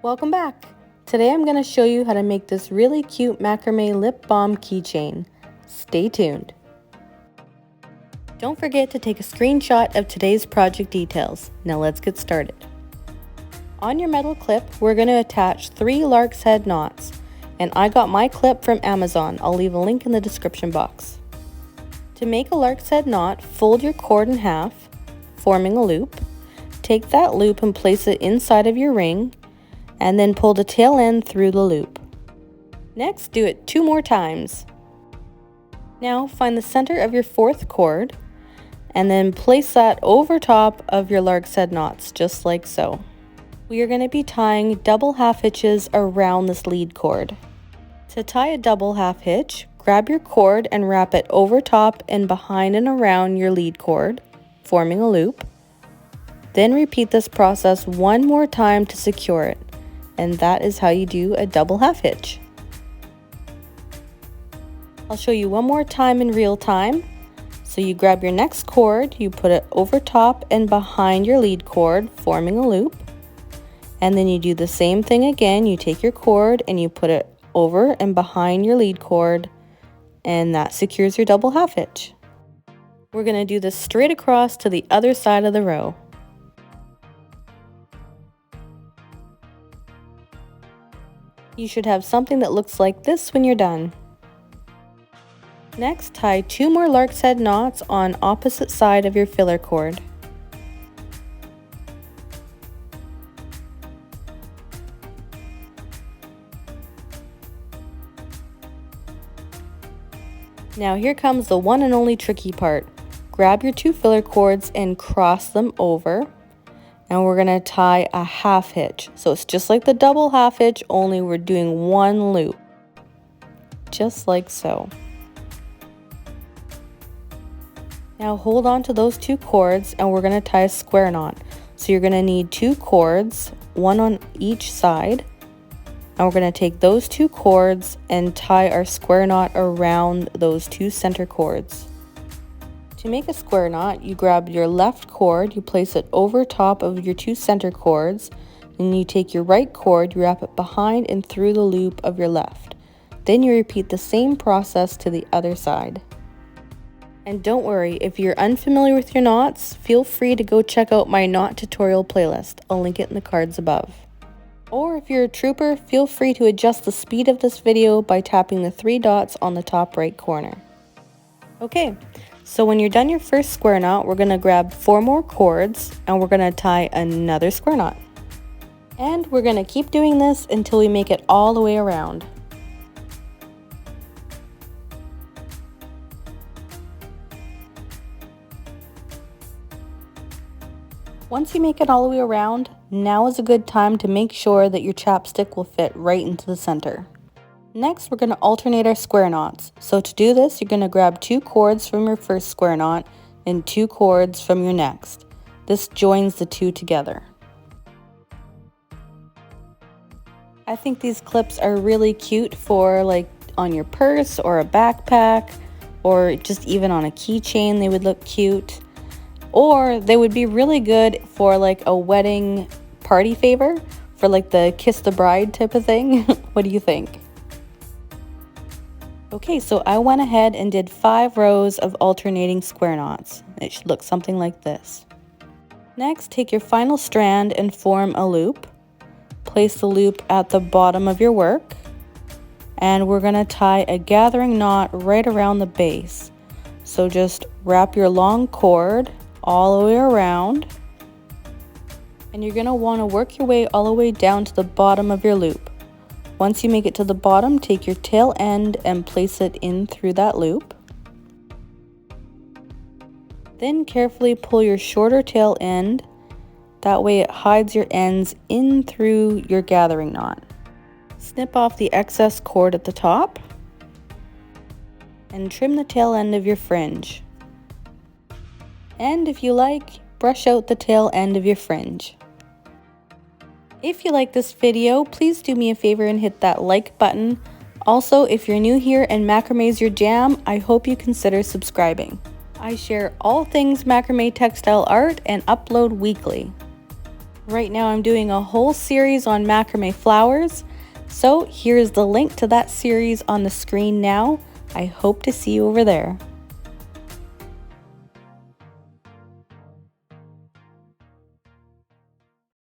Welcome back! Today I'm going to show you how to make this really cute macrame lip balm keychain. Stay tuned! Don't forget to take a screenshot of today's project details. Now let's get started. On your metal clip, we're going to attach 3 lark's head knots, and I got my clip from Amazon. I'll leave a link in the description box. To make a lark's head knot, fold your cord in half, forming a loop. Take that loop and place it inside of your ring, and then pull the tail end through the loop. Next, do it 2 more times. Now find the center of your 4th cord, and then place that over top of your lark's head knots, just like so. We are going to be tying double half hitches around this lead cord. To tie a double half hitch, grab your cord and wrap it over top and behind and around your lead cord, forming a loop. Then repeat this process 1 more time to secure it. And that is how you do a double half hitch. I'll show you 1 more time in real time. So you grab your next cord, you put it over top and behind your lead cord, forming a loop. And then you do the same thing again. You take your cord and you put it over and behind your lead cord, and that secures your double half hitch. We're going to do this straight across to the other side of the row. You should have something that looks like this when you're done. Next, tie 2 more lark's head knots on opposite side of your filler cord. Now here comes the one and only tricky part. Grab your 2 filler cords and cross them over. And we're going to tie a half hitch. So it's just like the double half hitch, only we're doing 1 loop. Just like so. Now hold on to those 2 cords and we're going to tie a square knot. So you're going to need 2 cords, 1 on each side. And we're going to take those 2 cords and tie our square knot around those 2 center cords. To make a square knot, you grab your left cord, you place it over top of your 2 center cords, and you take your right cord, you wrap it behind and through the loop of your left. Then you repeat the same process to the other side. And don't worry, if you're unfamiliar with your knots, feel free to go check out my knot tutorial playlist. I'll link it in the cards above. Or if you're a trooper, feel free to adjust the speed of this video by tapping the 3 dots on the top right corner. Okay. So when you're done your first square knot, we're going to grab 4 more cords and we're going to tie another square knot. And we're going to keep doing this until we make it all the way around. Once you make it all the way around, now is a good time to make sure that your chapstick will fit right into the center. Next, we're going to alternate our square knots. So to do this, you're going to grab 2 cords from your first square knot and 2 cords from your next. This joins the 2 together. I think these clips are really cute for like on your purse or a backpack, or just even on a keychain they would look cute. Or they would be really good for like a wedding party favor, for like the kiss the bride type of thing. What do you think? Okay, so I went ahead and did 5 rows of alternating square knots. It should look something like this. Next, take your final strand and form a loop. Place the loop at the bottom of your work. And we're going to tie a gathering knot right around the base. So just wrap your long cord all the way around. And you're going to want to work your way all the way down to the bottom of your loop. Once you make it to the bottom, take your tail end and place it in through that loop. Then carefully pull your shorter tail end. That way it hides your ends in through your gathering knot. Snip off the excess cord at the top and trim the tail end of your fringe. And if you like, brush out the tail end of your fringe. If you like this video, please do me a favor and hit that like button. Also, if you're new here and macrame is your jam, I hope you consider subscribing. I share all things macrame textile art and upload weekly. Right now I'm doing a whole series on macrame flowers, so here's the link to that series on the screen now. I hope to see you over there.